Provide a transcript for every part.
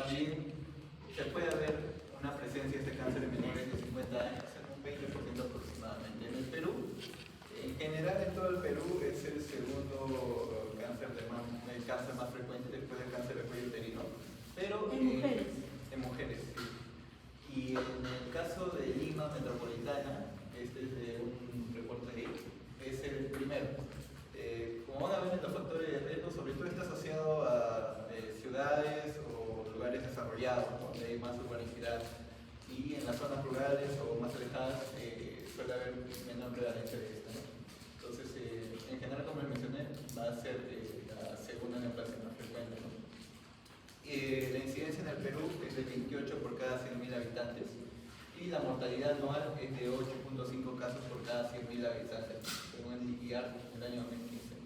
también se puede haber una presencia de este cáncer en menores de 50 años, en un 20% aproximadamente. En el Perú, en general en todo el Perú, es el segundo cáncer, el cáncer más frecuente después del cáncer de cuello uterino. Pero ¿En mujeres? En mujeres, sí. Y en el caso de Lima metropolitana, este es de un reporte de ahí, es el primero. Como van a ver, los factores de riesgo sobre todo está asociado a ciudades o lugares desarrollados, donde hay más urbanicidad, y en las zonas rurales o más alejadas suele haber menor prevalencia de esta, ¿no? Entonces, en general, como les mencioné, va a ser la segunda neoplasia más frecuente, ¿no? La incidencia en el Perú es de 28 por cada 100.000 habitantes y la mortalidad anual es de 8.5 casos por cada 100.000 habitantes, según el IAR en el año 2015.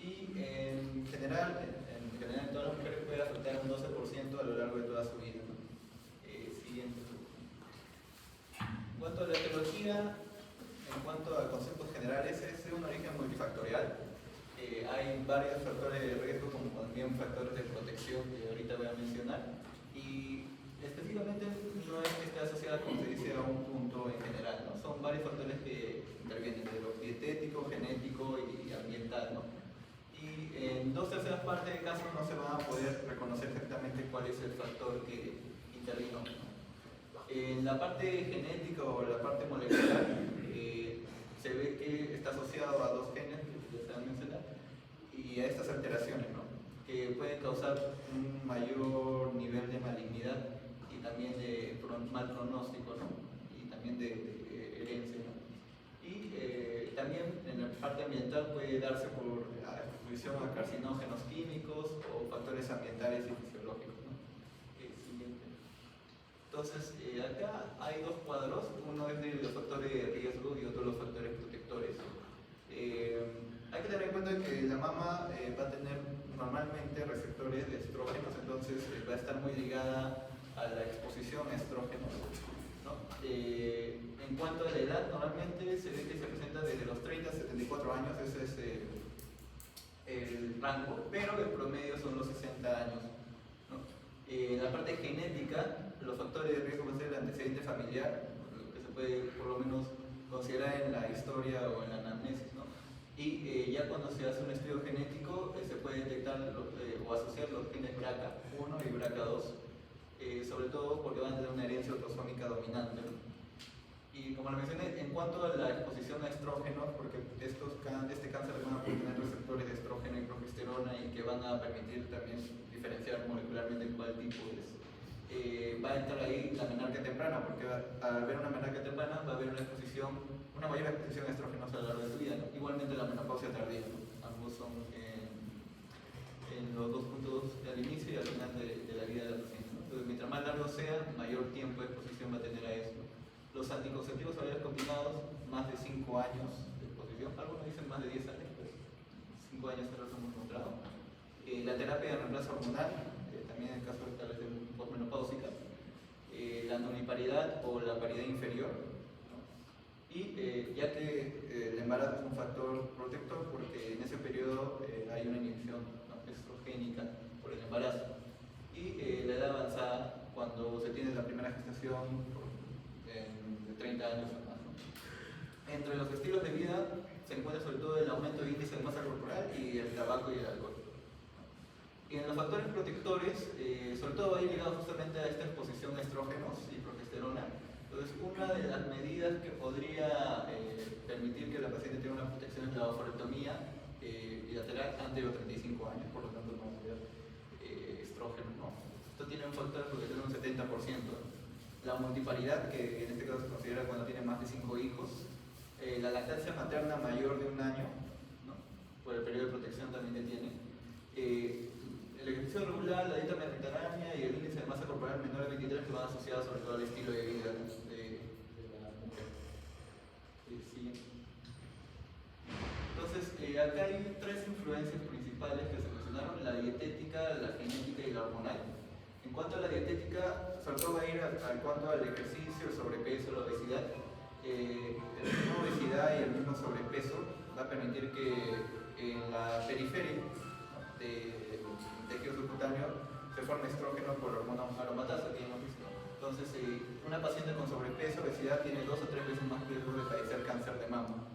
Y en general, en todas las mujeres puede afectar un 12% a lo largo de toda su vida, ¿no? Siguiente. En cuanto a la etiología, en cuanto a conceptos generales, es de un origen multifactorial. Hay varios factores de riesgo, como también factores de protección que ahorita voy a mencionar, y específicamente no es que esté asociada, como se dice, a un punto en general, ¿no? Son varios factores que intervienen, de lo dietético, genético y ambiental, ¿no? Y en 2/3 partes de casos no se va a poder reconocer exactamente cuál es el factor que intervino, ¿no? En la parte genética o la parte molecular, se ve que está asociado a dos genes que ya se han mencionado y a estas alteraciones, ¿no? Que pueden causar un mayor nivel de malignidad y también de mal pronóstico, ¿no? Y también de herencia, ¿no? Y también en la parte ambiental puede darse por exposición a carcinógenos químicos o factores ambientales y fisiológicos, ¿no? Siguiente. Entonces, acá hay dos cuadros, uno es de los factores de riesgo y otro los factores protectores. Hay que tener en cuenta que la mama va a tener normalmente receptores de estrógenos, entonces va a estar muy ligada a la exposición a estrógenos, ¿no? En cuanto a la edad, normalmente se ve que se presenta desde los 30 a 74 años, ese es el rango, pero el promedio son los 60 años, ¿no? En la parte genética, los factores de riesgo van a ser el antecedente familiar, lo que se puede por lo menos considerar en la historia o en la anamnesis, ¿no? Y ya cuando se hace un estudio genético se puede detectar o asociar los genes BRCA1 y BRCA2, sobre todo porque van a tener una herencia autosómica dominante, ¿no? Y como lo mencioné, en cuanto a la exposición a estrógenos, porque este cáncer van a tener receptores de estrógeno y progesterona y que van a permitir también diferenciar molecularmente cuál tipo es, va a entrar ahí la menarquia temprana, porque al haber una menarquia temprana va a haber una mayor exposición a estrógenos a lo largo de su vida, ¿no? Igualmente la menopausia tardía, ¿no? Ambos son en los dos puntos al inicio y al final de la vida de la paciente, ¿no? Entonces, mientras más largo sea, mayor tiempo de exposición va a tener a eso. Los anticonceptivos orales combinados, más de 5 años de exposición, algunos dicen más de 10 años, pero 5 años es lo que hemos encontrado. La terapia de reemplazo hormonal, también en el caso de tal vez de posmenopáusica, la noniparidad o la paridad inferior, ¿no? Y ya que el embarazo es un factor protector porque en ese periodo hay una inyección, ¿no?, estrogénica por el embarazo, y la edad avanzada cuando se tiene la primera gestación de 30 años o más, ¿no? Entre los estilos de vida se encuentra sobre todo el aumento de índice de masa corporal y el tabaco y el alcohol. Y en los factores protectores, sobre todo ahí ligado justamente a esta exposición a estrógenos y progesterona. Entonces, una de las medidas que podría permitir que la paciente tenga una protección es la ovarectomía bilateral antes de los 35 años, por lo tanto no va a haber estrógeno, ¿no? Esto tiene un factor de protección de un 70%. La multiparidad, que en este caso se considera cuando tiene más de 5 hijos, la lactancia materna mayor de 1 año, ¿no?, por el periodo de protección también que tiene, el ejercicio regular, la dieta mediterránea y el índice de masa corporal menor de 23 que van asociados sobre todo al estilo de vida de la mujer. Sí. Entonces, acá hay 3 influencias principales que se mencionaron: la dietética, la genética y la hormonal. En cuanto a la dietética, sobre todo va a ir en cuanto al ejercicio, el sobrepeso, la obesidad. La misma obesidad y el mismo sobrepeso va a permitir que en la periferia, ¿no?, del tejido subcutáneo se forma estrógeno por la hormona aromatasa que hemos visto. Entonces, una paciente con sobrepeso, obesidad, tiene 2 o 3 veces más riesgo de padecer cáncer de mama.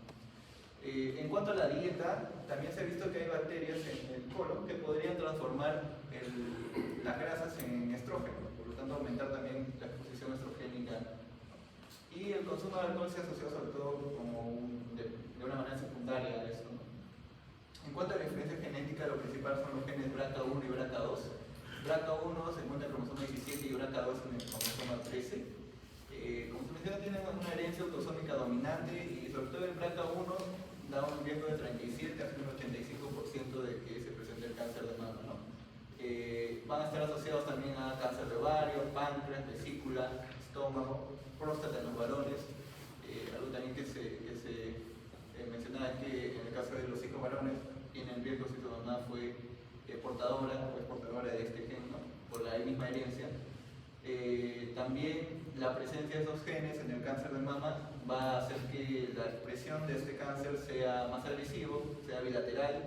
En cuanto a la dieta, también se ha visto que hay bacterias en el colon que podrían transformar las grasas en estrógeno, por lo tanto aumentar también la exposición estrogénica. Y el consumo de alcohol se asocia sobre todo de una manera secundaria a eso, ¿no? En cuanto a la influencia genética, lo principal son los genes BRCA1 y BRCA2. BRCA1 se encuentra en el cromosoma 17 y BRCA2 en el cromosoma 13. Como se menciona, tienen una herencia autosómica dominante y sobre todo el BRCA1 da un riesgo de 37 hasta un 85% de que se presente el cáncer de mama, ¿no? Van a estar asociados también a cáncer de ovario, páncreas, vesícula, estómago, próstata en los varones. Algo también que se mencionaba es que en el caso de los hijos varones tienen riesgo si su mamá fue portadora o es portadora de este gen, ¿no? Por la misma herencia. También la presencia de esos genes en el cáncer de mama va a hacer que la expresión de este cáncer sea más agresivo, sea bilateral,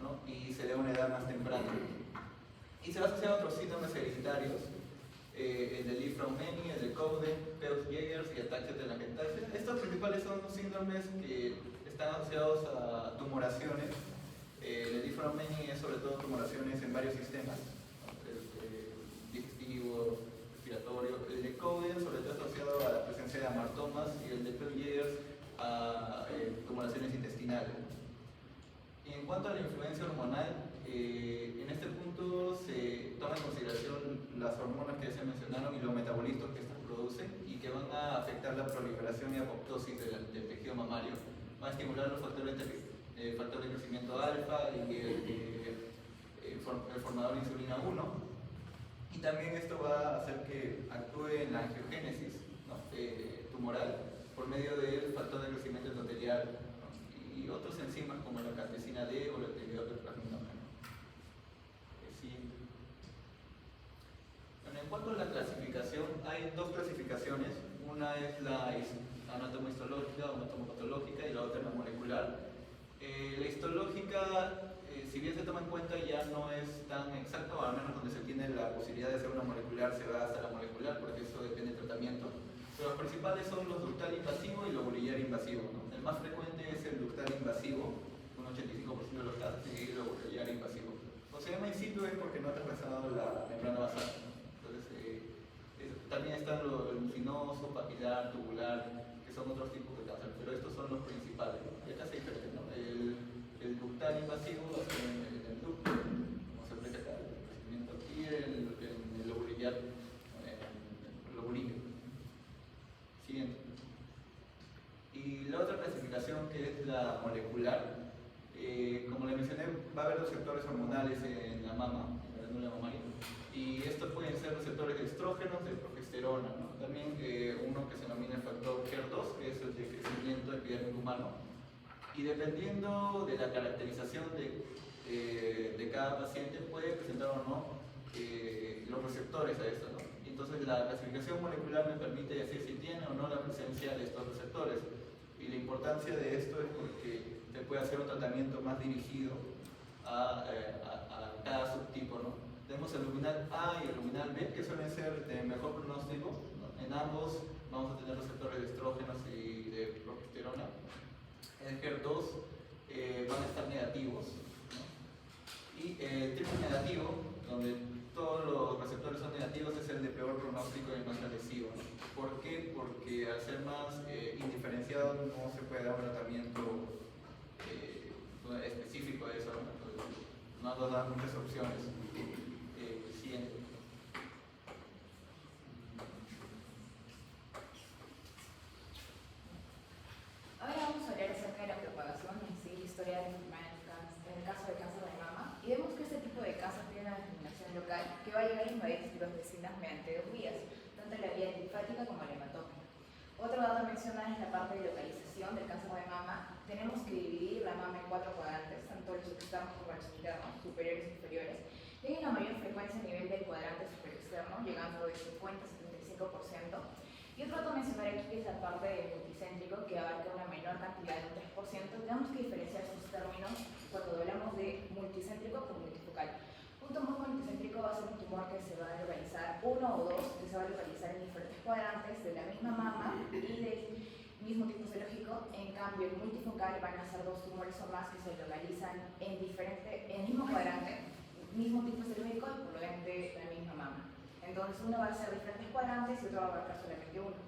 ¿no? Y se dé a una edad más temprana. Y se va a asociar a otros síndromes hereditarios, el de Li-Fraumeni, el de Cowden, Peutz-Jeghers y ataxia telangiectasia. Estos principales son síndromes que están asociados a tumoraciones. El de Li-Fraumeni es sobre todo tumoraciones en varios sistemas, ¿no? Digestivo, respiratorio. El de Cowden sobre todo asociado a la presencia de amartomas y el de Peutz-Jeghers a tumoraciones intestinales. Y en cuanto a la influencia hormonal, en este punto se toma en consideración las hormonas que ya se mencionaron y los metabolismos que estas producen y que van a afectar la proliferación y apoptosis del tejido mamario. Van a estimular los factores de crecimiento alfa y el formador de insulina 1. Y también esto va a hacer que actúe en la angiogénesis, ¿no? Tumoral por medio del factor de crecimiento endotelial, ¿no? Y otros enzimas como la catequina D o la actividad del plasmina. Bueno, en cuanto a la clasificación, hay dos clasificaciones. Una es la anatomihistológica o anatomopatológica y la otra es la molecular. La histológica, si bien se toma en cuenta, ya no es tan exacto, al menos donde se tiene la posibilidad de hacer una molecular se va hasta la molecular, porque eso depende del tratamiento. Pero los principales son los ductal invasivo y los bolillar invasivo, ¿no? El más frecuente es el ductal invasivo, un 85% de los casos, y el bolillar invasivo. O se llama in situ es porque no ha traspasado la membrana basal. Entonces, también están el mucinoso, papilar, tubular, que son otros tipos de cáncer, pero estos son los principales, ¿no? Y acá se diferencian, ¿no? El ductal invasivo va a ser en el ducto, como se aprecia acá, el crecimiento, y el lobulillar, el lobulillo. Siguiente. Y la otra clasificación, que es la molecular, como le mencioné, va a haber receptores hormonales en la mama, en la glándula mamaria, y estos pueden ser receptores de estrógenos, de progesterona, ¿no? También uno que se denomina el factor HER2, que es el de crecimiento epidérmico humano. Y dependiendo de la caracterización de cada paciente, puede presentar o no los receptores a esto, ¿no? Entonces la clasificación molecular me permite decir si tiene o no la presencia de estos receptores. Y la importancia de esto es porque se puede hacer un tratamiento más dirigido a cada subtipo, ¿no? Tenemos el luminal A y el luminal B, que suelen ser de mejor pronóstico, ¿no? En ambos vamos a tener receptores de estrógenos y de progesterona. En el HER2 van a estar negativos, ¿no? Y el triple negativo, donde todos los receptores son negativos, es el de peor pronóstico y el más agresivo, ¿no? ¿Por qué? Porque al ser más indiferenciado no se puede dar un tratamiento específico de eso, ¿no? No nos dan muchas opciones. Siguiente. Ahora vamos a hablar acerca de la propagación en sí, la historia de enfermedad en el caso del cáncer de mama, y vemos que este tipo de cáncer tiene una discriminación local que va a llegar a invadir células vecinas mediante dos vías, tanto la vía linfática como la hematógena. Otro dato a mencionar es la parte de localización del cáncer de mama. Tenemos que dividir la mama en 4 cuadrantes, tanto los externos como los internos, superiores e inferiores. Y hay una mayor frecuencia a nivel del cuadrante superior externo, llegando de 50 a 75%. Y otro dato a mencionar aquí es la parte del multicéntrico, que abarca una menor cantidad de un 3%. Tenemos que diferenciar sus términos cuando hablamos de multicéntrico con multifocal. Un tumor multicéntrico va a ser un tumor que cuadrantes de la misma mama y del mismo tipo histológico. En cambio, el multifocal van a ser dos tumores o más que se localizan en el mismo cuadrante, mismo tipo histológico y por lo ende la misma mama. Entonces uno va a ser diferentes cuadrantes y otro va a abarcar solamente uno.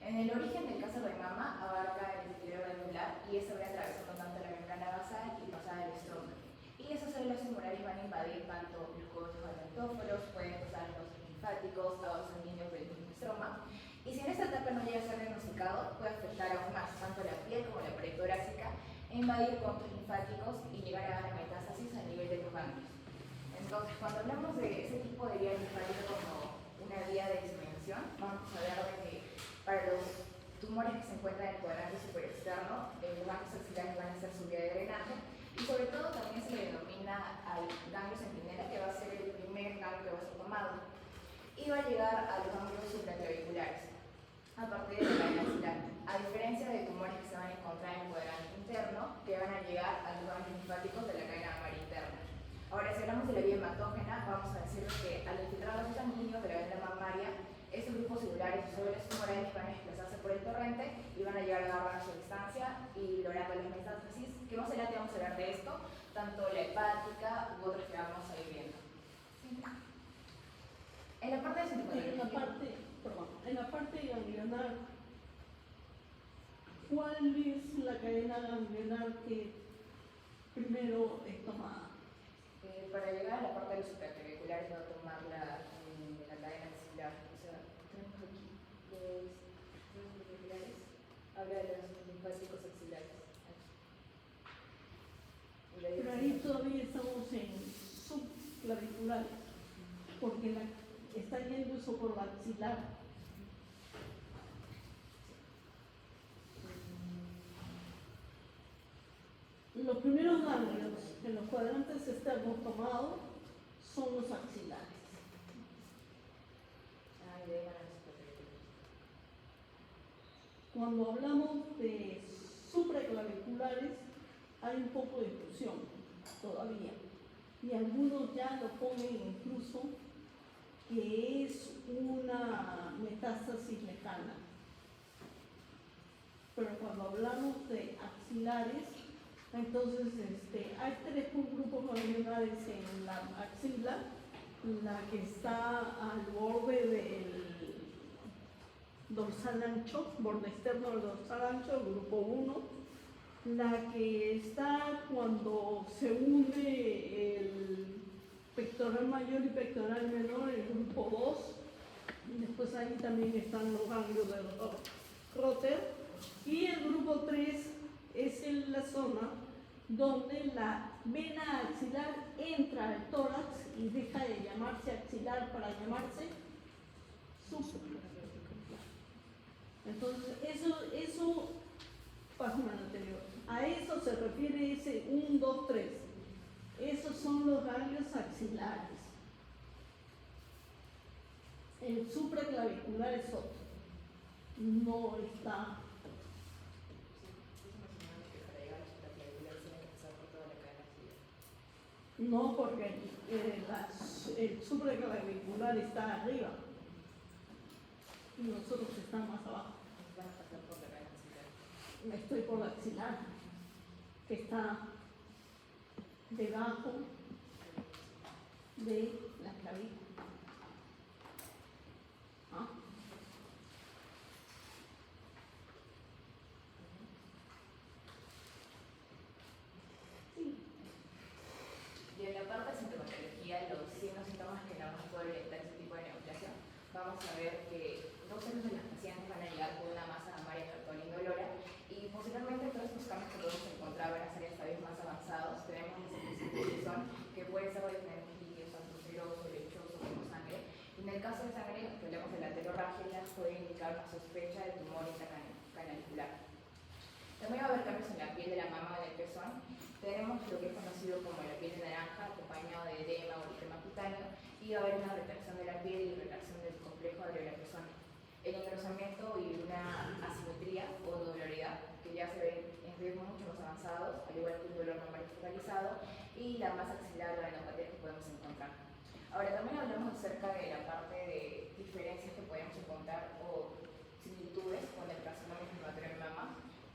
En el origen del cáncer de mama abarca el epitelio glandular y eso va atravesando tanto la membrana basal y pasada al estroma. Y esas células tumorales van a invadir tanto los conos galactóforos, pueden pasar los linfáticos, vasos sanguíneos del mismo estroma. Y si en esta etapa no llega a ser diagnosticado, puede afectar aún más tanto la piel como la pared torácica, e invadir conductos linfáticos y llegar a la metástasis a nivel de los ganglios. Entonces, cuando hablamos de ese tipo de vía linfática como una vía de diseminación, vamos a hablar de que para los tumores que se encuentran en el cuadrante superexterno, los ganglios axilares van a ser su vía de drenaje y sobre todo también se le denomina al ganglio centinela, que va a ser el primer ganglio que va a ser tomado, y va a llegar a los ganglios supraclaviculares a partir de la cadena axilar, a diferencia de tumores que se van a encontrar en el cuadrante interno, que van a llegar a los ganglios linfáticos de la cadena mamaria interna. Ahora, si hablamos de la vía hematógena, vamos a decir que al infiltrar los sanguíneos de la vena mamaria, estos grupos celulares o células tumorales van a desplazarse por el torrente y van a llegar a agarrar su distancia y logrando las metástasis, que más adelante vamos a hablar de esto, tanto la hepática u otras que vamos a ir viendo. ¿Sí? En la parte de sintomatología. En la parte ganglionar, ¿cuál es la cadena ganglionar que primero es tomada? Para llegar a la parte de los supraclaviculares va a tomar la cadena axilar. O sea, tenemos aquí los supraclaviculares, habla de los linfáticos axilares. Pero ahí todavía estamos en subclaviculares, porque está yendo eso por la axilar. Los primeros ganglios en los cuadrantes externos tomados son los axilares. Cuando hablamos de supraclaviculares hay un poco de difusión todavía y algunos ya lo ponen incluso que es una metástasis lejana. Pero cuando hablamos de axilares, entonces hay tres grupos ganglionares en la axila, la que está al borde del dorsal ancho, borde externo del dorsal ancho, el grupo 1, la que está cuando se une el pectoral mayor y pectoral menor, el grupo 2, después ahí también están los ganglios del Rotter, y el grupo 3 es en la zona donde la vena axilar entra al tórax y deja de llamarse axilar para llamarse supraclavicular. Entonces, eso pasa en el anterior. A eso se refiere ese 1, 2, 3. Esos son los ganglios axilares. El supraclavicular es otro. No está. No, porque el supraclavicular está arriba y nosotros estamos más abajo. Estoy por la axilar, que está debajo de la clavícula. ¿Ah? Sí. Y en la parte de sintomatología, los signos y síntomas que nos van a poder orientar ese tipo de neoplasia, vamos a ver que 2 de las pacientes van a llegar con una masa mamaria actual indolora y posiblemente todos estos cambios que podemos encontrar van a ser en estadios más avanzados. Tenemos que pueden ser de diferentes líquidos, tanto seroso, lechoso como sangre. Y en el caso de sangre, que hablamos de la heterorragia, puede indicar una sospecha de tumor intracanalicular. También va a haber cambios en la piel de la mama o del pezón. Tenemos lo que es conocido como la piel de naranja, acompañado de edema o eritema cutáneo, y va a haber una retracción de la piel y retracción del complejo areolar-pezón. El engrosamiento y una asimetría o dublaridad, que ya se ven en riesgos mucho más avanzados, al igual que un dolor mamario focalizado, y la masa axilar o la venopatía que podemos encontrar. Ahora también hablamos acerca de la parte de diferencias que podemos encontrar o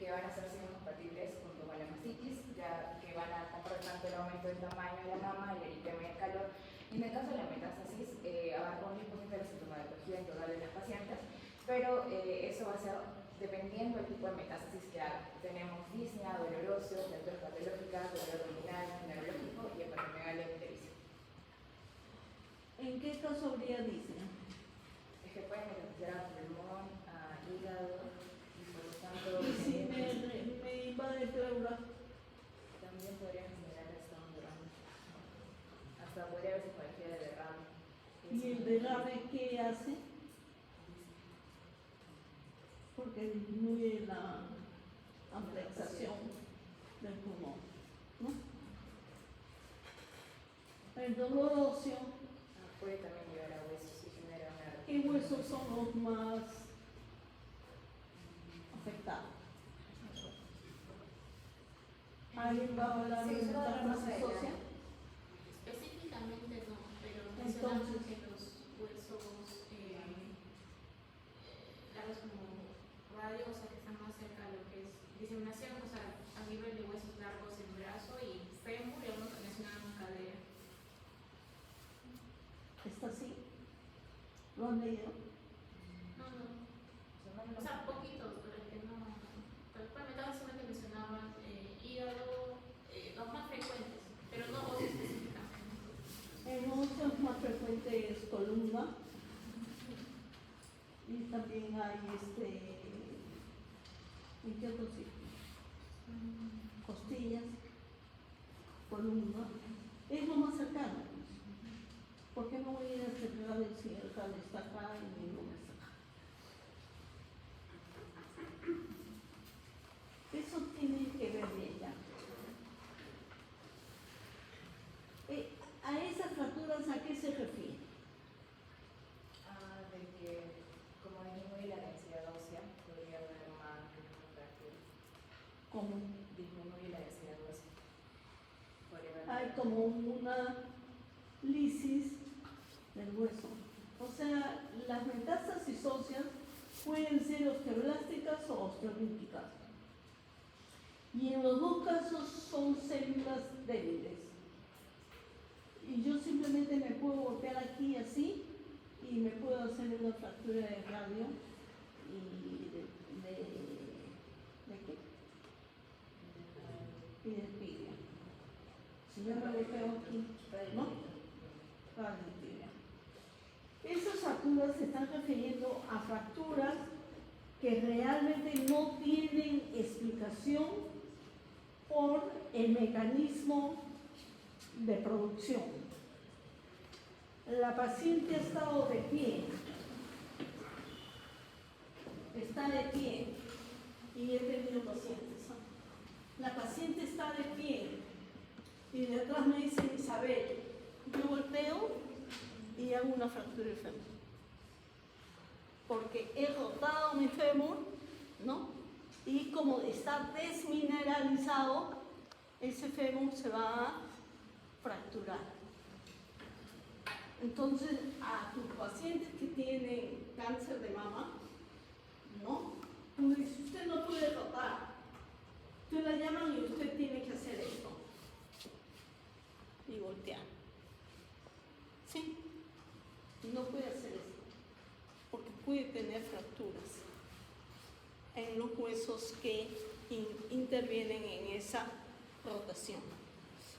que van a ser compatibles junto con la mastitis, ya que van a comprobar tanto el aumento del tamaño de la mama, el eritema y el calor. Y en el caso de la metástasis, abarca un 10% de la sintomatología en total de las pacientes, pero eso va a ser dependiendo del tipo de metástasis que haga. Tenemos disnea, dolor óseo, fracturas patológicas, dolor abdominal, neurológico y hepatomegalia enterica. ¿En qué caso habría disnea? Es que pueden metastasear a pulmón, a hígado, y por lo tanto Si me invade pleura, también podrían generar hasta un derrame. Hasta podría haber psicología de derrame. ¿y el derrame qué hace? Porque disminuye la amplexación del pulmón, ¿no? El dolor óseo, Puede también llevar a huesos y genera una... ¿qué huesos son los más afectados? ¿Alguien va a hablar de metástasis ósea? Específicamente no, pero Entonces, mencionamos que los huesos largos como radio, o sea, que están más cerca de lo que es diseminación, o sea, a nivel de huesos largos en brazo y fémur, y algunos que mencionaban cadera. ¿está así? ¿Lo han leído? No, o sea, poquitos, pero que no. Tal cual solamente mencionaban hígado, los más frecuentes, pero no óseo específicamente. En óseos más frecuente es columna y también hay ¿en qué otro sitio? Costillas, columna, es lo más cercano. ¿Por qué no voy a ir a cerrar si el radio está acá y mi nombre está acá? Eso tiene que ver ella. ¿A esas fracturas a qué se refiere? de que como disminuye la densidad ósea, podría haber más fractura. Como Disminuye la densidad ósea. Podría haber hay como una lisis del hueso. O sea, las metástasis óseas pueden ser osteoblásticas o osteolíticas. Y en los dos casos son células débiles. Y yo simplemente me puedo golpear aquí así y me puedo hacer una fractura de radio y ¿de qué? Y de tibia. Si yo me golpeo aquí, ¿no? Radioactividad. Esas fracturas se están refiriendo a fracturas que realmente no tienen explicación por el mecanismo de producción. La paciente ha estado de pie, está de pie, y he tenido pacientes. La paciente está de pie, y de atrás me dice Isabel, yo volteo y hago una fractura de fémur. Porque he rotado mi fémur, ¿no? Y como está desmineralizado, ese fémur se va a fracturar. Entonces, a tus pacientes que tienen cáncer de mama, ¿no? Tú dices, usted no puede rotar. Tú la llaman y usted tiene que hacer esto. Y voltear. ¿Sí? No puede hacer esto, porque puede tener fracturas en los huesos que intervienen en esa rotación.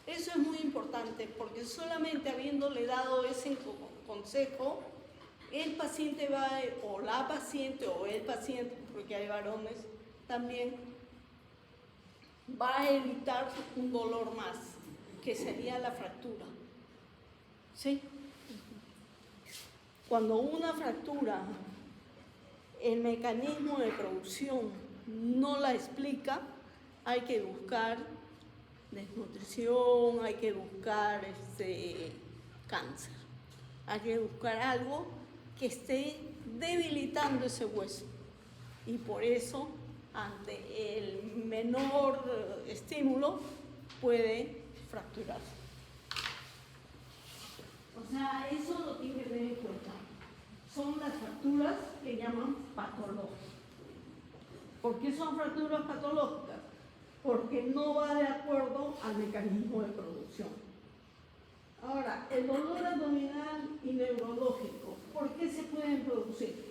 Eso es muy importante, porque solamente habiéndole dado ese consejo, el paciente o la paciente, o el paciente, porque hay varones también, va a evitar un dolor más, que sería la fractura. ¿Sí? Cuando una fractura, el mecanismo de producción no la explica, hay que buscar desnutrición, hay que buscar cáncer, hay que buscar algo que esté debilitando ese hueso. Y por eso, ante el menor estímulo, puede fracturarse. O sea, eso lo tiene que tener en cuenta. Son las fracturas que llaman patológicas. ¿Por qué son fracturas patológicas? Porque no va de acuerdo al mecanismo de producción. Ahora, el dolor abdominal y neurológico, ¿por qué se pueden producir?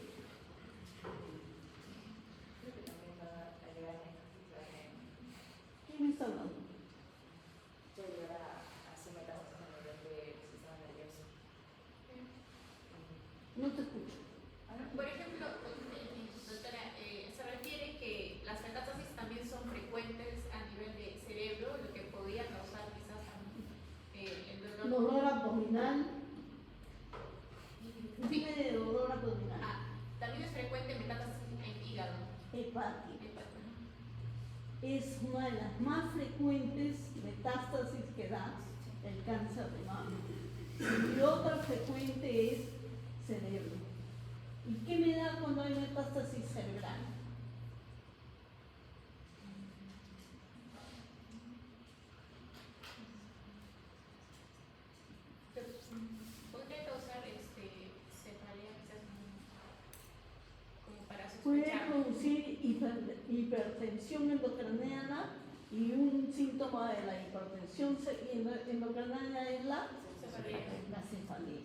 Creo que también va a llegar a necesitar ¿Quién me está hablando? puede llegar a hacer metástasis a nivel del sistema nervioso. No te escucho. Por ejemplo, doctora, se refiere que las metástasis también son frecuentes a nivel de cerebro, lo que podría causar quizás también el dolor. Dolor abdominal. Dime de dolor abdominal. También es frecuente metástasis en hígado. Hepático. Es una de las más frecuentes metástasis que da el cáncer de mama. Y otra frecuente es cerebro. ¿Y qué me da cuando hay metástasis cerebral? ¿Podría causar cefalea quizás como para Puede sospechar? producir hipertensión endocrinal y un síntoma de la hipertensión endocrinal es la cefalea.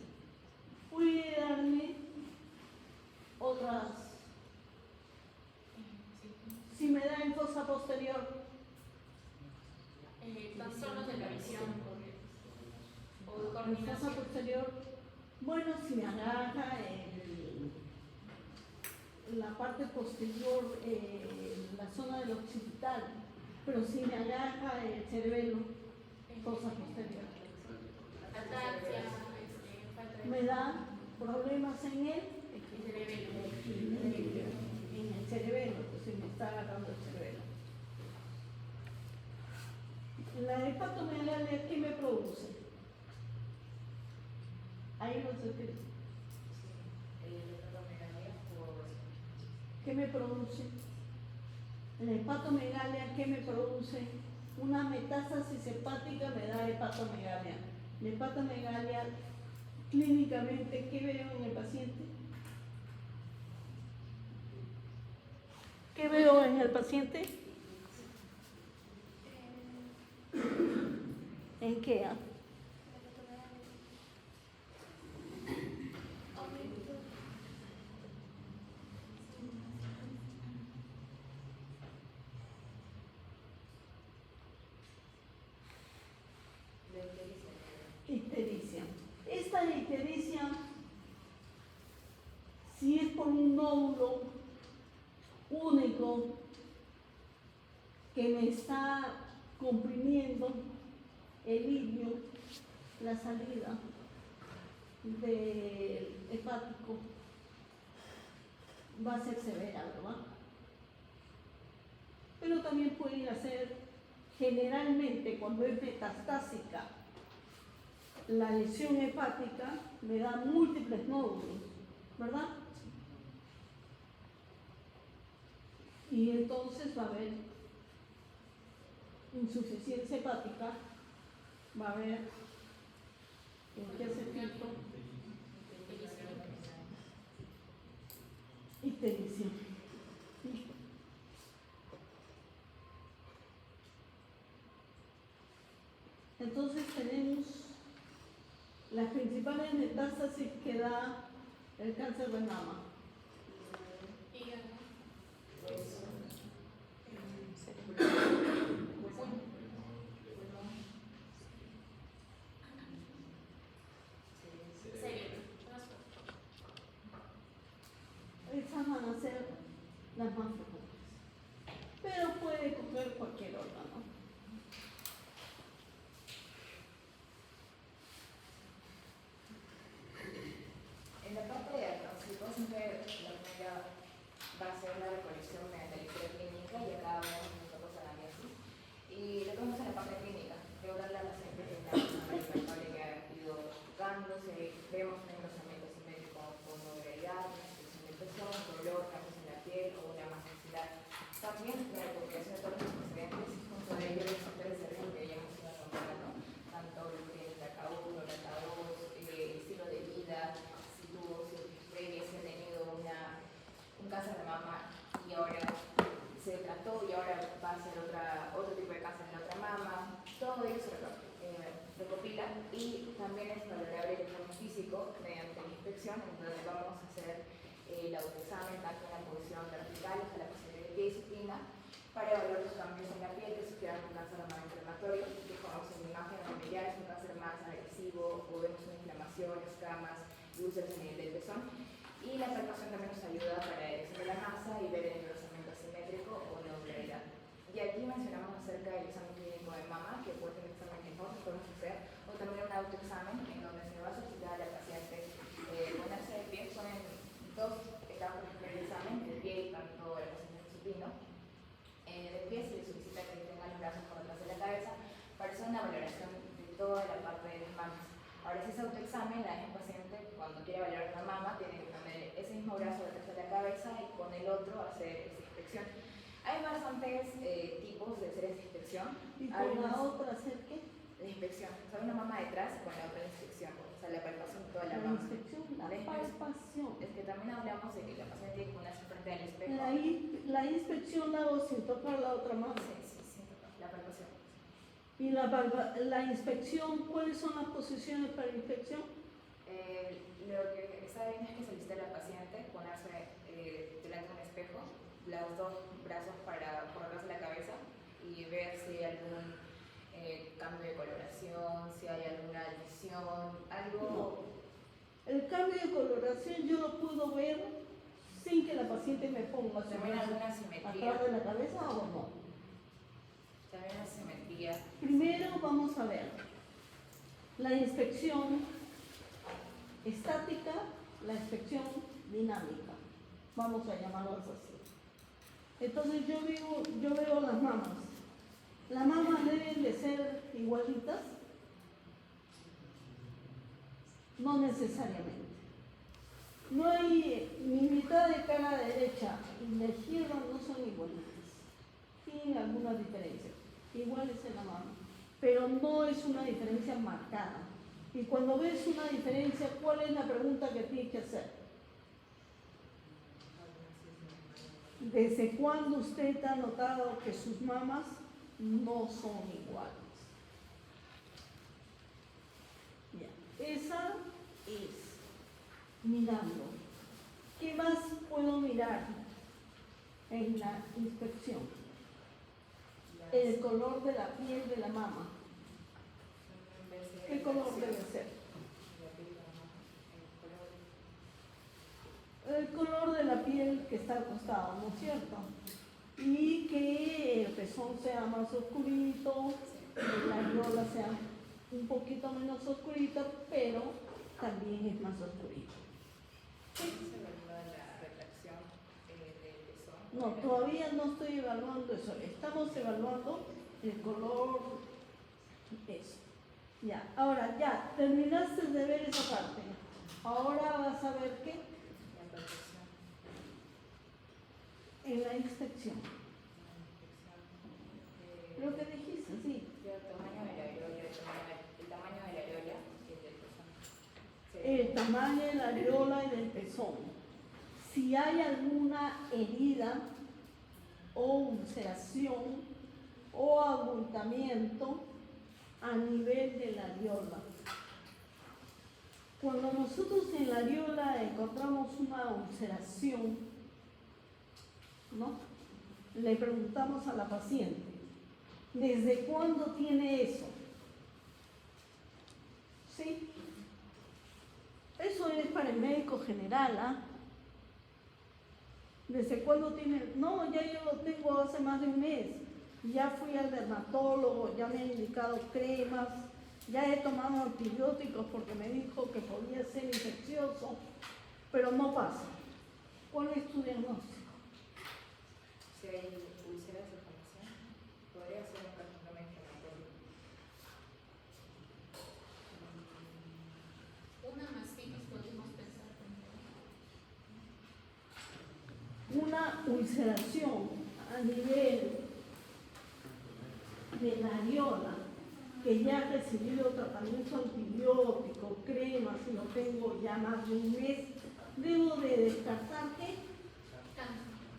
Puede darme otras, si me da en fosa posterior, Trastornos de la visión o de en fosa coordinación. posterior, bueno, si me agarra la parte posterior, la zona del occipital, pero si me agarra el cerebelo, fosa posterior. Ataxia, falta de Me da problemas en el cerebelo. en el cerebelo, pues si me está agarrando el cerebelo. La hepatomegalia, ¿qué me produce? Ahí lo sé que. ¿Qué me produce? La hepatomegalia, ¿qué me produce? Una metástasis hepática me da hepatomegalia. La hepatomegalia, clínicamente, ¿qué veo en el paciente? ¿Qué veo en el paciente? ¿En qué? Ictericia. Esta ictericia, si es por un nódulo único que me está comprimiendo el ilio, la salida del hepático, va a ser severa, ¿verdad? Pero también puede ir a ser, generalmente cuando es metastásica, la lesión hepática me da múltiples nódulos, ¿verdad? Y entonces va a haber insuficiencia hepática, va a haber, ¿en qué se filtro? Ictericia. Entonces tenemos las principales metástasis que da el cáncer de mama. Esas van a ser las más frecuentes. Pero puede coger cualquier órgano. En la parte de diagnóstico, siempre la primera va a ser la recolección mediante la historia clínica y acá vemos nosotros análisis. Y lo que vemos en la parte clínica, regular la paciente de una hipercable que ha ido tocándose, vemos un engrosamiento simétrico con movilidad, una situación de presión, dolor, cambios en la piel o una masa y también es valorable el informe físico mediante la inspección, en donde vamos a hacer el autoexamen tanto en la posición vertical hasta la posición de pie y supina para evaluar los cambios en la piel que sufrieron un cáncer de mama inflamatorio, que como en la imagen donde ya es un cáncer más agresivo o vemos una inflamación, escamas y úlceras en el del pezón. Y la palpación también nos ayuda para erección de la masa y ver el engrosamiento asimétrico o la obleridad. Y aquí mencionamos acerca del examen clínico de mama, que puede ser un examen que nosotros podemos hacer, o también un autoexamen en donde se va a solicitar a la paciente ponerse de pie. Son en dos etapas del examen, de pie y tanto el paciente supino. De pie se le solicita que tenga los brazos por detrás de la cabeza para hacer una valoración de toda la parte de las mamas. Ahora, si es autoexamen, la misma paciente, cuando quiere evaluar una mama, tiene que poner ese mismo brazo detrás de la cabeza y con el otro hacer esa inspección. Hay bastantes tipos de hacer esa inspección. ¿Y con la otra hacer qué? La inspección. O sea, una mama detrás y con la otra inspección. O sea, la palpación de toda la La mama. inspección, la palpación. Es que también hablamos de que la paciente tiene que ponerse frente al espejo. La inspección la hago sin tocar la otra mano. Sí, la palpación. Y la inspección, ¿cuáles son las posiciones para la inspección? Lo que está bien es que solicite a la paciente ponerse delante de un espejo, los dos brazos por detrás de la cabeza y ver si hay algún cambio de coloración, si hay alguna lesión, algo. No. El cambio de coloración yo lo puedo ver sin que la paciente me ponga su También brazo alguna simetría. atrás de la cabeza o no. También la simetría. Primero vamos a ver la inspección estática, la inspección dinámica, vamos a llamarlas así. Entonces yo veo las mamas. ¿Las mamas deben de ser igualitas? No necesariamente. No hay, mi mitad de cara derecha y la izquierda no son igualitas. Tienen algunas diferencias, iguales en la mama, pero no es una diferencia marcada. Y cuando ves una diferencia, ¿cuál es la pregunta que tienes que hacer? ¿Desde cuándo usted ha notado que sus mamas no son iguales? Ya, esa es mirando. ¿Qué más puedo mirar en la inspección? El color de la piel de la mama. ¿Qué color debe ser? El color de la piel que está al costado, ¿no es cierto? Y que el pezón sea más oscurito, la areola sea un poquito menos oscurita, pero también es más oscurito. ¿Se evalúa la retracción del pezón? No, todavía no estoy evaluando eso. Estamos evaluando el color, eso. Ya, ahora ya, terminaste de ver esa parte. Ahora vas a ver qué. La palpación. En la inspección. Lo que dijiste, sí. El tamaño de la areola, el tamaño de la areola y el del pezón. Sí. El tamaño de la areola y del pezón. Si hay alguna herida o ulceración o abultamiento a nivel de la areola. Cuando nosotros en la areola encontramos una ulceración, ¿no? Le preguntamos a la paciente, ¿desde cuándo tiene eso? ¿Sí? Eso es para el médico general, ¿ah? ¿Desde cuándo tiene? No, ya yo lo tengo hace más de un mes. Ya fui al dermatólogo, ya me han indicado cremas, ya he tomado antibióticos porque me dijo que podía ser infeccioso, pero no pasa. ¿Cuál es tu diagnóstico? Si hay úlceras de formación, podría ser un carcinoma inflamatorio. Una mastitis podemos pensar también. Una ulceración a nivel de la areola que ya ha recibido tratamiento antibiótico, cremas, y lo tengo ya más de un mes, debo de descartar que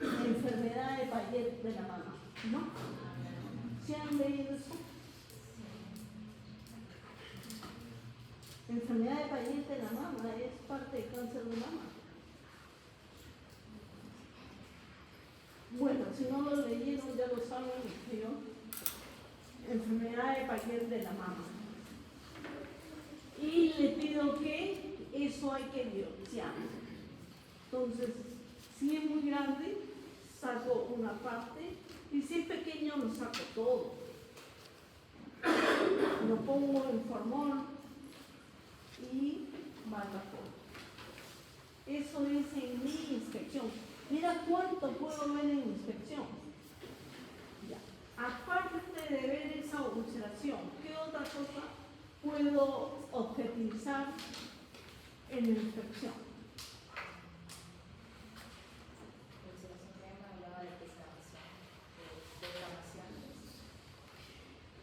la enfermedad de Payet de la mama, ¿no? ¿Se han leído eso? Enfermedad de Paget de la mama es parte del cáncer de mama. Bueno, si no lo leyeron ya lo saben, yo. Enfermedad de Paget de la mama. Y le pido que eso hay que biopsiar. Entonces, si es muy grande, saco una parte, y si es pequeño, lo saco todo. Lo pongo en formol y barbacoa. Eso es en mi inspección. Mira cuánto puedo ver en inspección. Ya. Aparte de ver esa ulceración, ¿qué otra cosa puedo objetivizar en la inspección?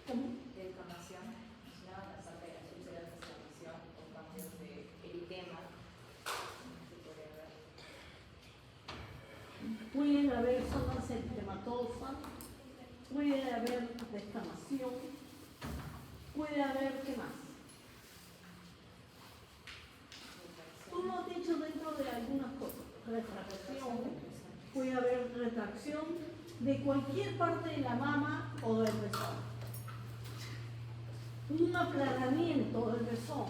¿Cómo? Pueden haber zonas eritematosas, puede haber descamación, puede haber, ¿qué más? Tú lo has dicho dentro de algunas cosas, retracción, puede haber retracción de cualquier parte de la mama o del pezón. Un aplanamiento del pezón,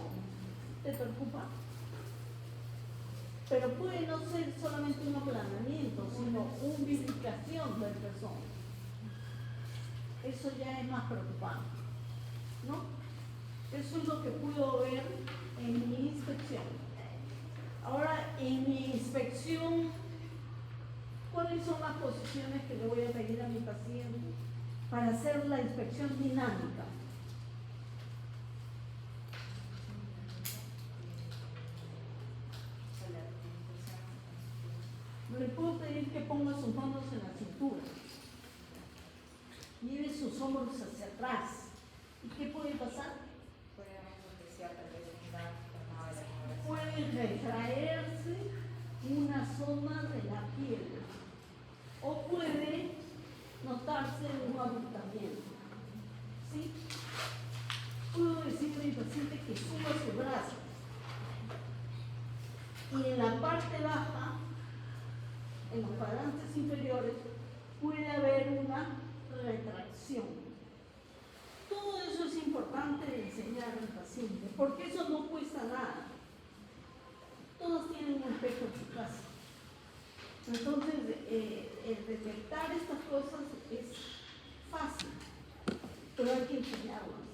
¿te preocupa? Pero puede no ser solamente un aplanamiento, sino una vivificación del pezón. Eso ya es más preocupante, ¿no? Eso es lo que puedo ver en mi inspección. Ahora, en mi inspección, ¿cuáles son las posiciones que le voy a pedir a mi paciente para hacer la inspección dinámica? Le puedo pedir que ponga sus manos en la cintura, lleve sus hombros hacia atrás. ¿Y qué puede pasar? Puede retraerse una zona de la piel o puede notarse un abultamiento. ¿Sí? Puedo decirle a mi paciente que suba su brazo y en la parte baja, en los cuadrantes inferiores, puede haber una retracción. Todo eso es importante de enseñar al paciente, porque eso no cuesta nada. Todos tienen un espejo en su casa. Entonces, el detectar estas cosas es fácil, pero hay que enseñarlas.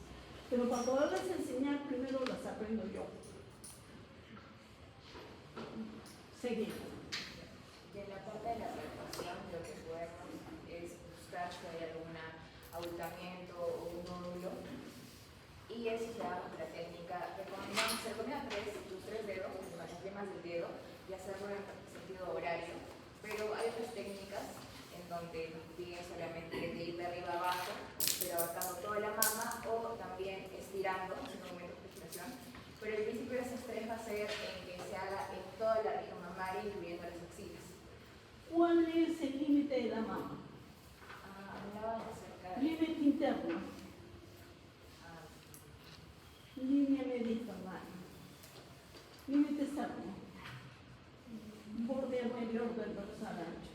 Pero cuando hablas de enseñar, primero las aprendo yo. Seguimos. Y en la parte de la retracción, lo que podemos es buscar si hay algún abultamiento o un nódulo. Y eso se hace con la técnica. Se recomienda tus tres dedos, las yemas del dedo, y hacerlo en sentido horario. Pero hay otras técnicas en donde nos piden solamente de ir de arriba a abajo, pero abarcando toda la mama, o también estirando, haciendo un movimiento de respiración. Pero el principio de esas tres va a ser en que se haga en toda la región mamaria, incluyendo las axilas. ¿Cuál es el límite de la mama? Hablaba acerca de... Límite interno. Línea mediterránea. Límite externo. Borde inferior del dorsal ancho.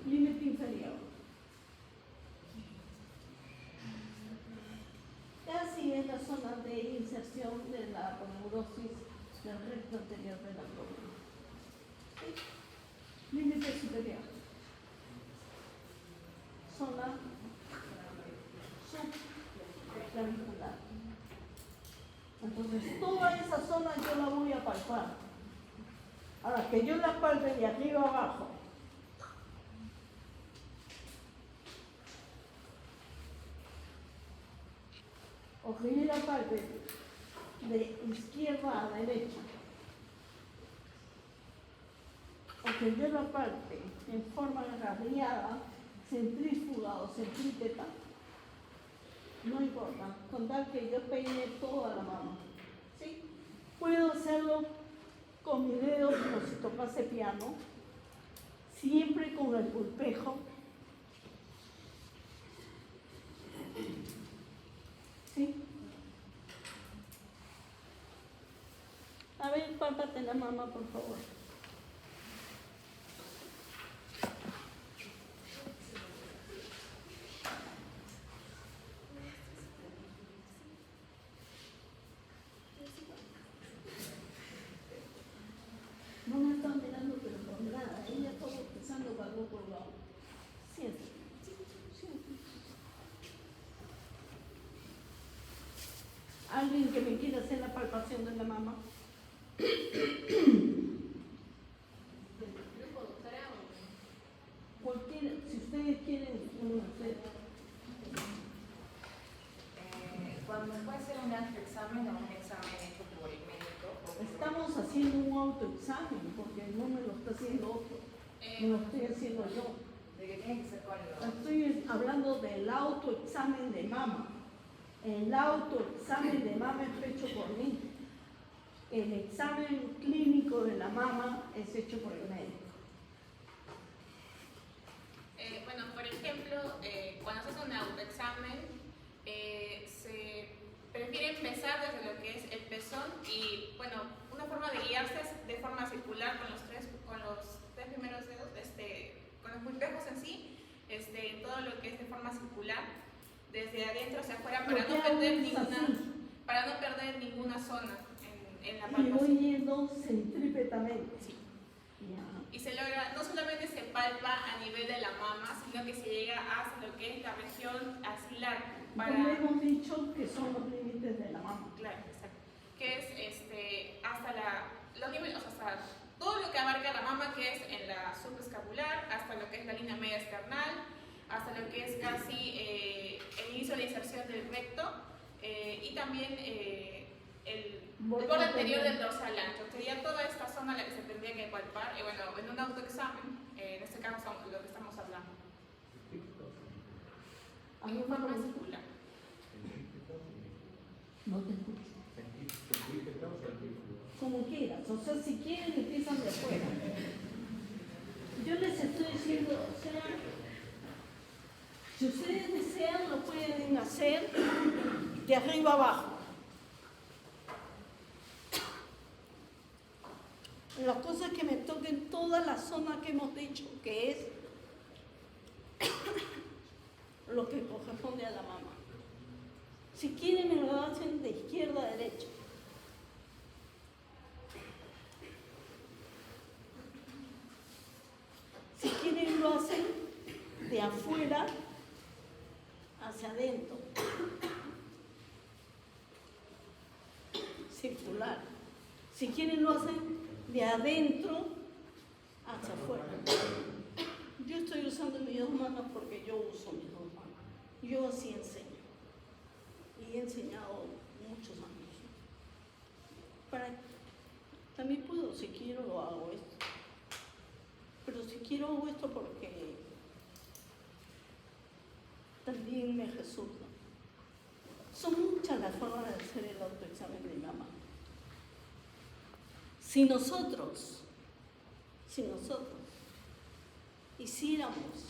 Límite inferior. Casi es la zona de inserción de la aponeurosis del recto anterior del abdomen. ¿Sí? Límite superior. Zona subclavicular. Entonces, toda esa zona yo la voy a palpar. Ahora, que yo la palpe de arriba abajo. O que yo la palpe de izquierda a derecha. O que yo la palpe en forma radiada, centrífuga o centrípeta. No importa, con tal que yo peine toda la mano. ¿Sí? Puedo hacerlo con mi dedo como si tocase piano, siempre con el pulpejo. ¿Sí? A ver, pálpate la mama, por favor. No me están mirando, pero por nada. Ella está pensando para algo por lado. Siente. Siente. Alguien que me quiera hacer la palpación de la mama. Cualquiera, si ustedes quieren hacer. Cuando puede ser un autoexamen o un examen hecho por el médico. Estamos haciendo un autoexamen porque no me lo está haciendo otro, me lo estoy haciendo yo. De que tiene que ser con los... Estoy hablando del autoexamen de mama. El autoexamen de mama es hecho por mí. El examen clínico de la mama es hecho por el médico. Bueno, por ejemplo, cuando se hace un autoexamen, se prefiere empezar desde lo que es el pezón y, bueno, una forma de guiarse es de forma circular con los tres primeros dedos, con los multejos en sí, todo lo que es de forma circular, desde adentro hacia afuera para no perder ninguna zona en la Y palpación. voy yendo centrípetamente. Sí. Ya. Y se logra, no solamente se palpa a nivel de la mama, sino que se llega hasta lo que es la región axilar. Como hemos dicho que son los límites de la mama. Claro, exacto. Que es hasta los niveles, o sea, hasta todo lo que abarca la mama, que es en la subescapular, hasta lo que es la línea media esternal, hasta lo que es casi el inicio de la inserción del recto y también el borde anterior del dorsal ancho. Sería toda esta zona la que se tendría que palpar, bueno, en un autoexamen, en este caso lo que estamos hablando. En forma circular. No te escucho. Como quieras, o sea, si quieren empiezan de afuera. Yo les estoy diciendo, o sea, si ustedes desean lo pueden hacer de arriba abajo. La cosa es que me toquen toda la zona que hemos dicho, que es lo que corresponde a la mama. Si quieren me lo hacen de izquierda a derecha. Si quieren lo hacen de afuera hacia adentro. Circular. Si quieren lo hacen de adentro hacia afuera. Yo estoy usando mis dos manos porque yo uso mis dos manos. Yo así enseño. Y he enseñado muchos años. También puedo, si quiero, lo hago esto. Pero si quiero hago esto porque también me resulta. Son muchas las formas de hacer el autoexamen de mama. Si nosotros hiciéramos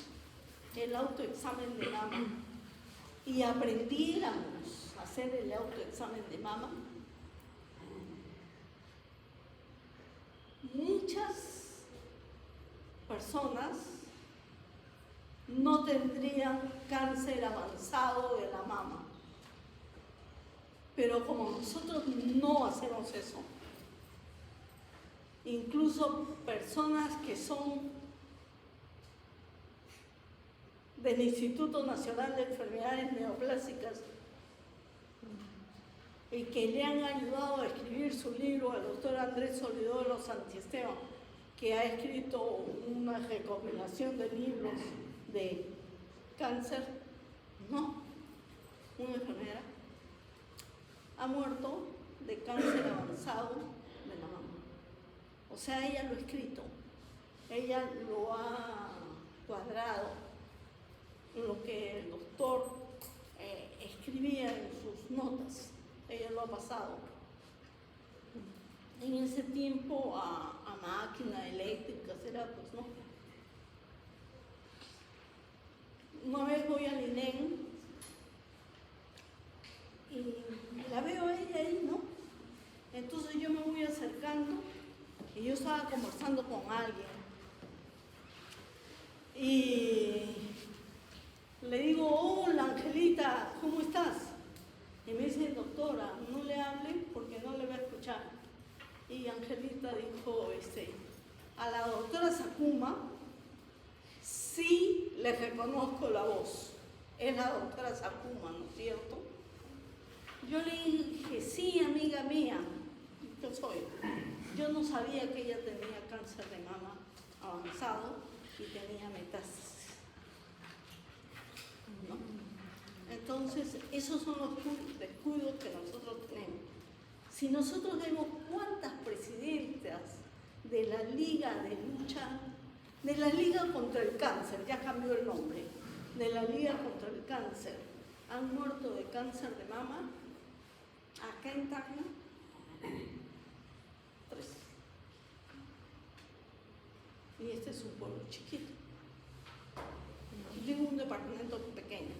el autoexamen de mama y aprendiéramos a hacer el autoexamen de mama, muchas personas no tendrían cáncer avanzado de la mama. Pero como nosotros no hacemos eso, incluso personas que son del Instituto Nacional de Enfermedades Neoplásicas y que le han ayudado a escribir su libro al doctor Andrés Solidoro Santiesteban, que ha escrito una recopilación de libros de cáncer, no, una enfermera, ha muerto de cáncer avanzado de la mama. O sea, ella lo ha escrito, ella lo ha cuadrado, lo que el doctor escribía en sus notas, ella lo ha pasado. En ese tiempo a máquina eléctrica, será pues no. Una vez voy al INEM y la veo a ella ahí, ¿no? Entonces yo me voy a acercar conversando con alguien y le digo, hola Angelita, ¿cómo estás? Y me dice, doctora, no le hable porque no le va a escuchar. Y Angelita dijo, a la doctora Sakuma sí le reconozco la voz. Es la doctora Sakuma, ¿no es cierto? Yo le dije, sí, amiga mía, yo soy. Yo no sabía que ella tenía cáncer de mama avanzado y tenía metástasis, ¿no? Entonces, esos son los descuidos que nosotros tenemos. Si nosotros vemos cuántas presidentas de la Liga de Lucha, de la Liga contra el Cáncer, ya cambió el nombre, de la Liga contra el Cáncer, han muerto de cáncer de mama, acá en Tacna, 3. Y este es un pueblo chiquito, digo un departamento pequeño.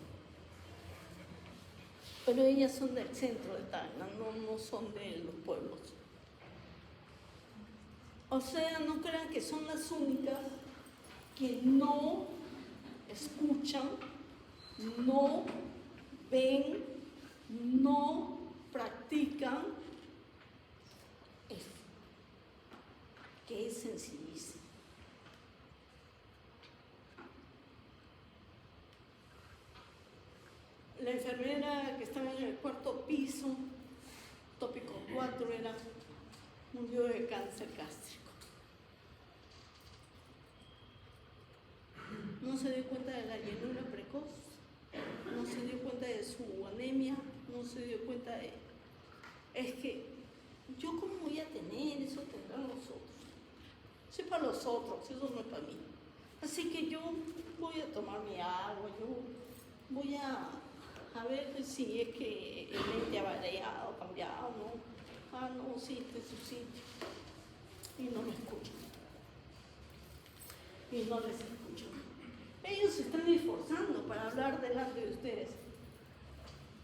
Pero ellas son del centro de Tacna, no son de los pueblos. O sea, no crean que son las únicas que no escuchan, no ven, no practican esto, que es sencillísimo. La enfermera que estaba en el 4º piso, tópico 4, murió de cáncer gástrico. No se dio cuenta de la llenura precoz, no se dio cuenta de su anemia, no se dio cuenta de... Es que, ¿yo cómo voy a tener? Eso tendrán los otros. Eso es para los otros, eso no es para mí. Así que yo voy a tomar mi agua, yo voy a ver si es que el mente ha variado, cambiado, ¿no? Ah, no, sí, está en su sitio. Y no me escuchan. Y no les escuchan. Ellos se están esforzando para hablar delante de ustedes.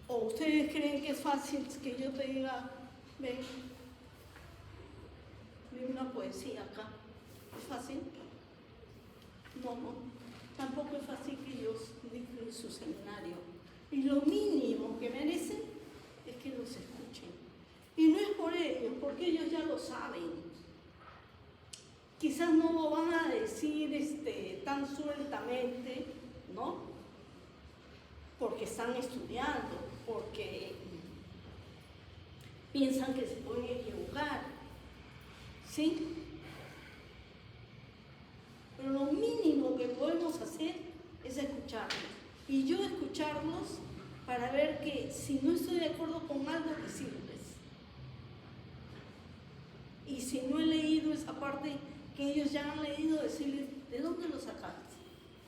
¿O ustedes creen que es fácil que yo te diga, ven una poesía acá? ¿Es fácil? No. Tampoco es fácil que ellos dicten su seminario. Y lo mínimo que merecen es que los escuchen. Y no es por ellos, porque ellos ya lo saben. Quizás no lo van a decir tan sueltamente, ¿no? Porque están estudiando, porque piensan que se pueden equivocar, ¿sí? Pero lo mínimo que podemos hacer es escucharlos. Y yo escucharlos para ver que si no estoy de acuerdo con algo, decirles. Y si no he leído esa parte que ellos ya han leído, decirles, ¿de dónde lo sacaste?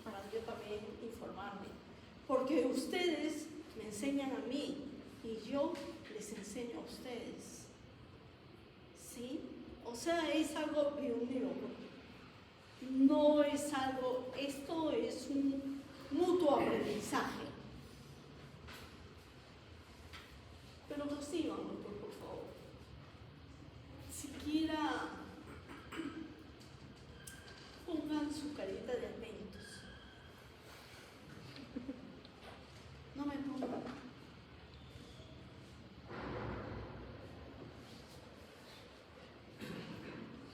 Para yo también informarme. Porque ustedes me enseñan a mí y yo les enseño a ustedes. ¿Sí? O sea, es algo biunívoco. No es algo, esto es un mutuo aprendizaje. Pero síganlo, por favor. Siquiera pongan su carita de atentos. No me pongan.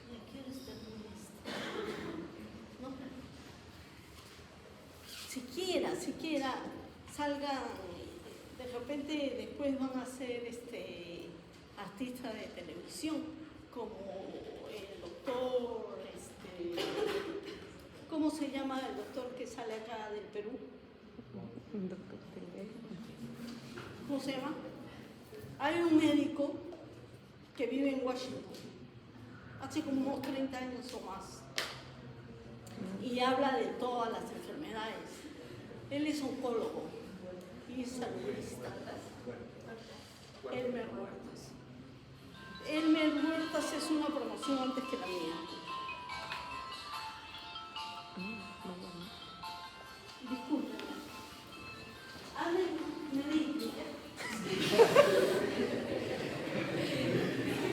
¿Y quieres terminar esto? No. Siquiera salgan, de repente después van a ser artistas de televisión, como el doctor, ¿cómo se llama el doctor que sale acá del Perú? ¿Cómo se llama? Hay un médico que vive en Washington, hace como unos 30 años o más, y habla de todas las enfermedades. Él es oncólogo y es saludista. Elmer Huertas. Elmer Huertas es una promoción antes que la mía.